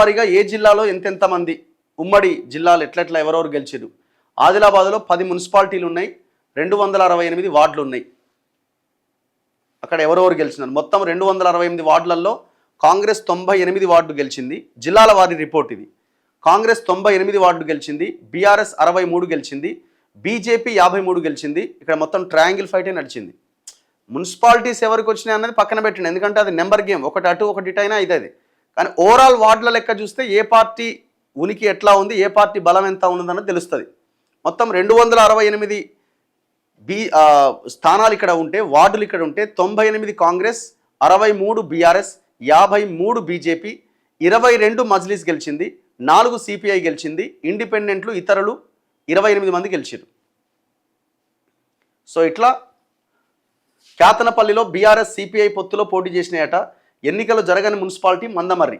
వారీగా ఏ జిల్లాలో ఎంతెంత మంది ఉమ్మడి జిల్లాలు ఎట్లెట్లా ఎవరెవరు గెలిచారు. ఆదిలాబాద్లో 10 మున్సిపాలిటీలు ఉన్నాయి, 268 వార్డులు ఉన్నాయి. అక్కడ ఎవరెవరు గెలిచినారు. మొత్తం 268 వార్డులలో కాంగ్రెస్ 98 వార్డు గెలిచింది. జిల్లాల వారి రిపోర్ట్ ఇది. కాంగ్రెస్ 98 వార్డు గెలిచింది, బీఆర్ఎస్ 63 గెలిచింది, బీజేపీ 53 గెలిచింది. ఇక్కడ మొత్తం ట్రయాంగిల్ ఫైటే నడిచింది. మున్సిపాలిటీస్ ఎవరికి వచ్చినాయి అన్నది పక్కన పెట్టండి, ఎందుకంటే అది నెంబర్ గేమ్, ఒకటి అటు ఒకటి ఇటు అయినా ఇది. కానీ ఓవరాల్ వార్డుల లెక్క చూస్తే ఏ పార్టీ ఉనికి ఎట్లా ఉంది, ఏ పార్టీ బలం ఎంత ఉన్నదన్నది తెలుస్తుంది. మొత్తం 268 స్థానాలు ఇక్కడ ఉంటే, వార్డులు ఇక్కడ ఉంటే 98 కాంగ్రెస్, 63 బీఆర్ఎస్, 53 బీజేపీ, 22 మజ్లిస్ గెలిచింది, 4 సిపిఐ గెలిచింది, ఇండిపెండెంట్లు ఇతరులు 28 మంది గెలిచారు. సో ఇట్లా క్యాతనపల్లిలో బీఆర్ఎస్ సిపిఐ పొత్తులో పోటీ చేసినాయట. ఎన్నికలు జరగని municipality Mandamarri.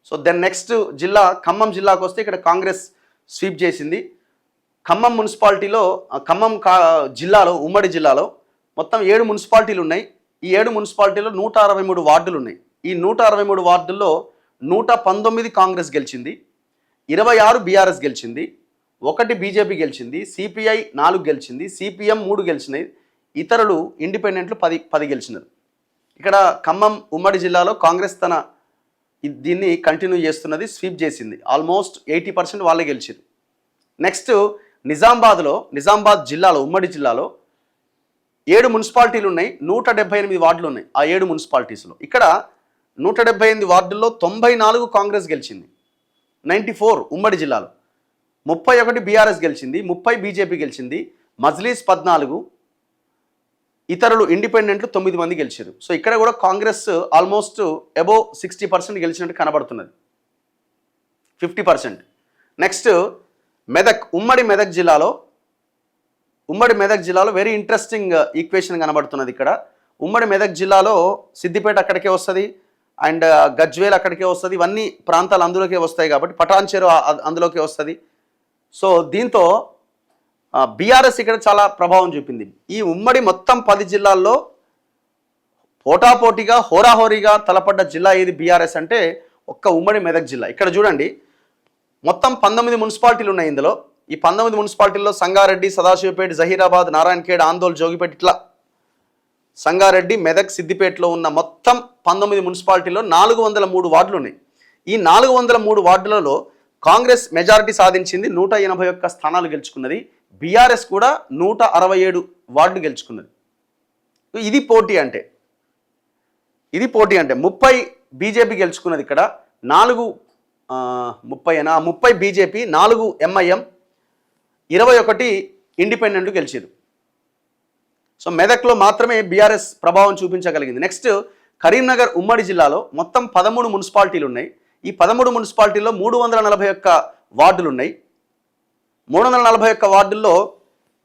So then next జిల్లా ఖమ్మం జిల్లాకు వస్తే ఇక్కడ కాంగ్రెస్ స్వీప్ చేసింది. ఖమ్మం మున్సిపాలిటీలో జిల్లాలో ఉమ్మడి జిల్లాలో మొత్తం 7 మున్సిపాలిటీలు ఉన్నాయి. ఈ 7 మున్సిపాలిటీలో 163 వార్డులు ఉన్నాయి. ఈ 163 వార్డుల్లో 119 కాంగ్రెస్ గెలిచింది, 26 బీఆర్ఎస్ గెలిచింది, 1 బీజేపీ గెలిచింది, సిపిఐ 4 గెలిచింది, సిపిఎం 3 గెలిచినాయి, ఇతరులు ఇండిపెండెంట్లు 10 గెలిచినారు. ఇక్కడ ఖమ్మం ఉమ్మడి జిల్లాలో కాంగ్రెస్ దీన్ని కంటిన్యూ చేస్తున్నది, స్వీప్ చేసింది. ఆల్మోస్ట్ 80% వాళ్ళే గెలిచారు. నెక్స్ట్ నిజామాబాద్ జిల్లాలో ఉమ్మడి జిల్లాలో 7 మున్సిపాలిటీలు ఉన్నాయి, 178 వార్డులు ఉన్నాయి. ఆ 7 మున్సిపాలిటీస్లో ఇక్కడ 178 వార్డుల్లో 94 కాంగ్రెస్ గెలిచింది, 94 ఉమ్మడి జిల్లాలో, 31 బీఆర్ఎస్ గెలిచింది, 30 బీజేపీ గెలిచింది, మజ్లీస్ 14, ఇతరులు ఇండిపెండెంట్లు 9 మంది గెలిచారు. సో ఇక్కడ కూడా కాంగ్రెస్ ఆల్మోస్ట్ అబోవ్ 60% గెలిచినట్టు కనబడుతున్నది, 50%. నెక్స్ట్ ఉమ్మడి మెదక్ జిల్లాలో వెరీ ఇంట్రెస్టింగ్ ఈక్వేషన్ కనబడుతున్నది. ఇక్కడ ఉమ్మడి మెదక్ జిల్లాలో సిద్దిపేట అక్కడికే వస్తుంది, అండ్ గజ్వేల్ అక్కడికే వస్తుంది. ఇవన్నీ ప్రాంతాలు అందులోకే వస్తాయి కాబట్టి పటాన్ చెరు అందులోకే వస్తుంది. సో దీంతో బీఆర్ఎస్ ఇక్కడ చాలా ప్రభావం చూపింది. ఈ ఉమ్మడి మొత్తం 10 జిల్లాల్లో పోటాపోటీగా హోరాహోరీగా తలపడ్డ జిల్లా ఏది బీఆర్ఎస్ అంటే ఒక్క ఉమ్మడి మెదక్ జిల్లా. ఇక్కడ చూడండి, మొత్తం 19 మున్సిపాలిటీలు ఉన్నాయి. ఇందులో ఈ 19 మున్సిపాలిటీల్లో సంగారెడ్డి, సదాశివపేట, జహీరాబాద్, నారాయణఖేడ్, ఆందోళ్, జోగిపేట, ఇట్లా సంగారెడ్డి, మెదక్, సిద్దిపేటలో ఉన్న మొత్తం 19 మున్సిపాలిటీల్లో 403 వార్డులు ఉన్నాయి. ఈ 403 వార్డులలో కాంగ్రెస్ మెజారిటీ సాధించింది, 181 స్థానాలు గెలుచుకున్నది. బీఆర్ఎస్ కూడా 167 వార్డులు గెలుచుకున్నది. ఇది పోటీ అంటే 30 బీజేపీ గెలుచుకున్నది. ఇక్కడ 30 బీజేపీ, 4 ఎంఐఎం, 21 ఇండిపెండెంట్లు గెలిచారు. సో మెదక్లో మాత్రమే బీఆర్ఎస్ ప్రభావం చూపించగలిగింది. నెక్స్ట్ కరీంనగర్ ఉమ్మడి జిల్లాలో మొత్తం 13 మున్సిపాలిటీలు ఉన్నాయి. ఈ 13 మున్సిపాలిటీల్లో 341 వార్డులు ఉన్నాయి. 341 వార్డుల్లో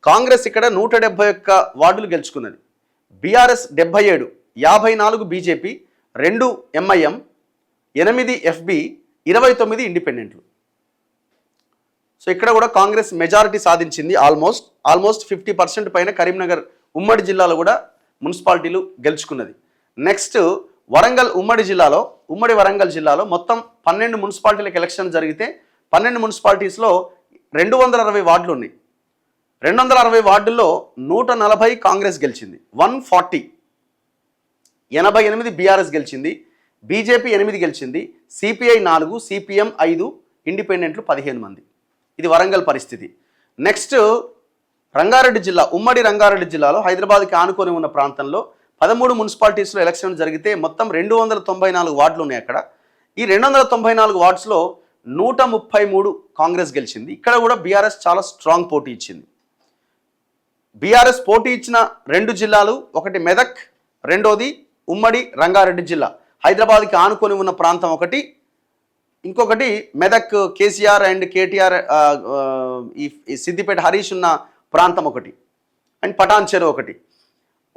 కాంగ్రెస్ ఇక్కడ 171 వార్డులు గెలుచుకున్నది. బీఆర్ఎస్ 77, 54 బీజేపీ, 2 ఎంఐఎం, 8 ఎఫ్బి, 29 ఇండిపెండెంట్లు. సో ఇక్కడ కూడా కాంగ్రెస్ మెజారిటీ సాధించింది. ఆల్మోస్ట్ 50% పైన కరీంనగర్ ఉమ్మడి జిల్లాలో కూడా మున్సిపాలిటీలు గెలుచుకున్నది. నెక్స్ట్ ఉమ్మడి వరంగల్ జిల్లాలో మొత్తం 12 మున్సిపాలిటీలకు ఎలక్షన్ జరిగితే 12 మున్సిపాలిటీస్లో 260 వార్డులు ఉన్నాయి. 260 వార్డుల్లో 140 కాంగ్రెస్ గెలిచింది, 140, 88 బీఆర్ఎస్ గెలిచింది, బీజేపీ 8 గెలిచింది, సిపిఐ 4, సిపిఎం 5, ఇండిపెండెంట్లు 15 మంది. ఇది వరంగల్ పరిస్థితి. నెక్స్ట్ ఉమ్మడి రంగారెడ్డి జిల్లాలో హైదరాబాద్కి ఆనుకొని ఉన్న ప్రాంతంలో 13 మున్సిపాలిటీస్లో ఎలక్షన్ జరిగితే మొత్తం 294 వార్డులు ఉన్నాయి. అక్కడ ఈ 294 వార్డ్స్లో 133 కాంగ్రెస్ గెలిచింది. ఇక్కడ కూడా బీఆర్ఎస్ చాలా స్ట్రాంగ్ పోటీ ఇచ్చింది. బీఆర్ఎస్ పోటీ ఇచ్చిన 2 జిల్లాలు, ఒకటి మెదక్, రెండోది ఉమ్మడి రంగారెడ్డి జిల్లా, హైదరాబాద్కి ఆనుకొని ఉన్న ప్రాంతం ఒకటి, ఇంకొకటి మెదక్ కేసీఆర్ అండ్ కేటీఆర్ ఈ సిద్దిపేట హరీష్ ఉన్న ప్రాంతం ఒకటి, అండ్ పటాన్ చెరు ఒకటి.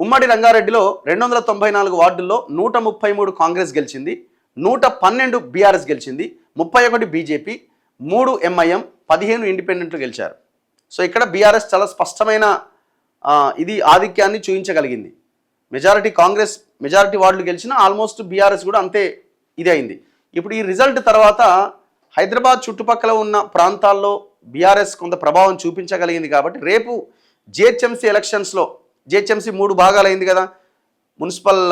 ఉమ్మడి రంగారెడ్డిలో 294 వార్డుల్లో 133 కాంగ్రెస్ గెలిచింది, 112 బీఆర్ఎస్ గెలిచింది, 31 బీజేపీ, 3 ఎంఐఎం, 15 ఇండిపెండెంట్లు గెలిచారు. సో ఇక్కడ బీఆర్ఎస్ చాలా స్పష్టమైన ఇది ఆధిక్యాన్ని చూపించగలిగింది. మెజారిటీ వార్డులు గెలిచినా ఆల్మోస్ట్ బీఆర్ఎస్ కూడా అంతే ఇది అయింది. ఇప్పుడు ఈ రిజల్ట్ తర్వాత హైదరాబాద్ చుట్టుపక్కల ఉన్న ప్రాంతాల్లో బీఆర్ఎస్ కొంత ప్రభావం చూపించగలిగింది కాబట్టి రేపు జిహెచ్ఎంసీ ఎలక్షన్స్లో జిహెచ్ఎంసీ 3 భాగాలైంది కదా, municipal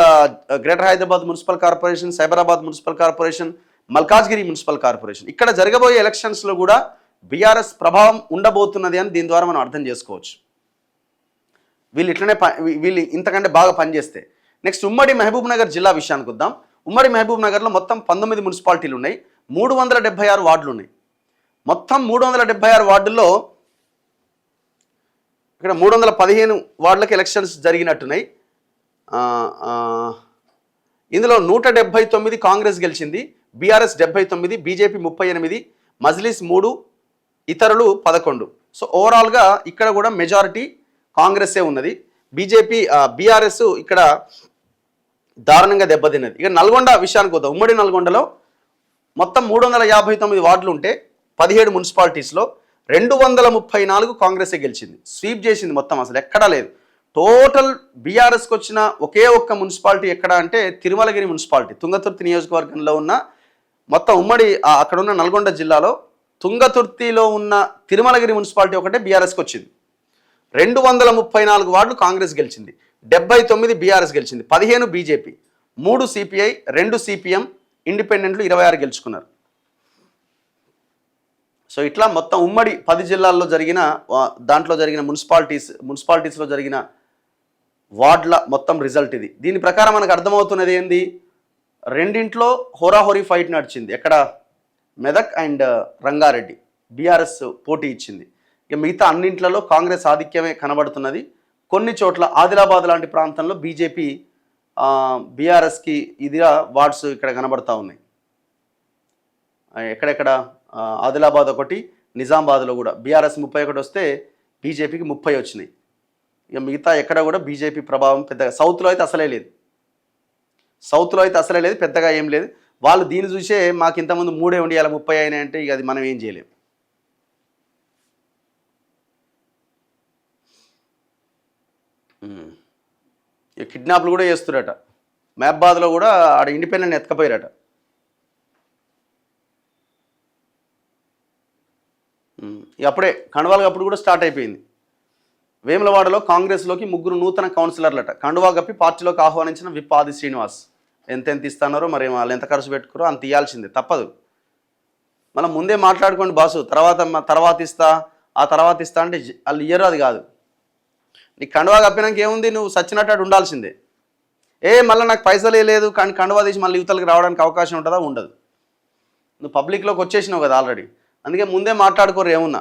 greater Hyderabad municipal corporation, Cyberabad municipal corporation, Malkajgiri municipal corporation, ఇక్కడ జరగబోయే ఎలక్షన్స్లో కూడా బీఆర్ఎస్ ప్రభావం ఉండబోతున్నది అని దీని ద్వారా మనం అర్థం చేసుకోవచ్చు. వీళ్ళు ఇంతకంటే బాగా పనిచేస్తే. నెక్స్ట్ ఉమ్మడి మహబూబ్ నగర్ జిల్లా విషయానికి వద్దాం. ఉమ్మడి మహబూబ్ నగర్లో మొత్తం 19 మున్సిపాలిటీలు ఉన్నాయి, 376 వార్డులు ఉన్నాయి. మొత్తం 376 వార్డుల్లో ఇక్కడ 315 వార్డులకు ఎలక్షన్స్ జరిగినట్టున్నాయి. ఇందులో 179 కాంగ్రెస్ గెలిచింది, బీఆర్ఎస్ 79, బీజేపీ 38, మజ్లిస్ 3, ఇతరులు 11. సో ఓవరాల్గా ఇక్కడ కూడా మెజారిటీ కాంగ్రెస్సే ఉన్నది. బీఆర్ఎస్ ఇక్కడ దారుణంగా దెబ్బతిన్నది. ఇక నల్గొండ విషయానికి వద్దాం. ఉమ్మడి నల్గొండలో మొత్తం 359 వార్డులు ఉంటే 17 మున్సిపాలిటీస్లో 234 కాంగ్రెసే గెలిచింది, స్వీప్ చేసింది మొత్తం, అసలు ఎక్కడా లేదు. టోటల్ బీఆర్ఎస్కి వచ్చిన ఒకే ఒక్క మున్సిపాలిటీ ఎక్కడ అంటే తిరుమలగిరి మున్సిపాలిటీ, తుంగతుర్తి నియోజకవర్గంలో ఉన్న మొత్తం ఉమ్మడి అక్కడ ఉన్న నల్గొండ జిల్లాలో తుంగతుర్తిలో ఉన్న తిరుమలగిరి మున్సిపాలిటీ ఒకటే బీఆర్ఎస్కి వచ్చింది. 234 వార్డులు కాంగ్రెస్ గెలిచింది, 79 బీఆర్ఎస్ గెలిచింది, 15 బీజేపీ, 3 సిపిఐ, 2 సిపిఎం, ఇండిపెండెంట్లు 26 గెలుచుకున్నారు. సో ఇట్లా మొత్తం ఉమ్మడి 10 జిల్లాల్లో జరిగిన దాంట్లో జరిగిన మున్సిపాలిటీస్లో జరిగిన వార్డుల మొత్తం రిజల్ట్ ఇది. దీని ప్రకారం మనకు అర్థమవుతున్నది ఏంది, రెండింట్లో హోరాహోరీ ఫైట్ నడిచింది. ఎక్కడ మెదక్ అండ్ రంగారెడ్డి బీఆర్ఎస్ పోటీ ఇచ్చింది. ఇక మిగతా అన్నింట్లలో కాంగ్రెస్ ఆధిక్యమే కనబడుతున్నది. కొన్ని చోట్ల ఆదిలాబాద్ లాంటి ప్రాంతంలో బీజేపీ బీఆర్ఎస్కి ఇదిగా వార్డ్స్ ఇక్కడ కనబడతా ఉన్నాయి. ఎక్కడెక్కడ ఆదిలాబాద్ ఒకటి, నిజామాబాద్లో కూడా బీఆర్ఎస్ 31 వస్తే బీజేపీకి 30 వచ్చినాయి. ఇక మిగతా ఎక్కడ కూడా బీజేపీ ప్రభావం పెద్దగా సౌత్లో అయితే అసలే లేదు, పెద్దగా ఏం లేదు. వాళ్ళు దీన్ని చూసే మాకు ఇంతకుముందు 3 ఉండి ఇలా 30 అయినాయంటే ఇక అది మనం ఏం చేయలేం. ఇక కిడ్నాప్లు కూడా చేస్తురట, మహబాద్లో కూడా ఆడ ఇండిపెండెంట్ ఎత్తుకపోయారట. అప్పుడే కండువాలు అప్పుడు కూడా స్టార్ట్ అయిపోయింది. వేములవాడలో కాంగ్రెస్లోకి 3 నూతన కౌన్సిలర్లట. కండువా కప్పి పార్టీలోకి ఆహ్వానించిన విప్ ఆది శ్రీనివాస్. ఎంతెంత ఇస్తున్నారో మరి వాళ్ళు ఎంత ఖర్చు పెట్టుకురో అంత ఇవ్వాల్సిందే, తప్పదు. మనం ముందే మాట్లాడుకోండి బాసు, తర్వాత ఇస్తా అంటే వాళ్ళు ఇయ్యరు, అది కాదు. నీకు కండువా కప్పినాక ఏముంది, నువ్వు సచ్చినట్టు ఉండాల్సిందే. మళ్ళీ నాకు పైసలే లేదు కానీ కండువా తీసి మళ్ళీ యువతలకు రావడానికి అవకాశం ఉంటుందా? ఉండదు. నువ్వు పబ్లిక్లోకి వచ్చేసినావు కదా ఆల్రెడీ, అందుకే ముందే మాట్లాడుకోరు ఏమున్నా.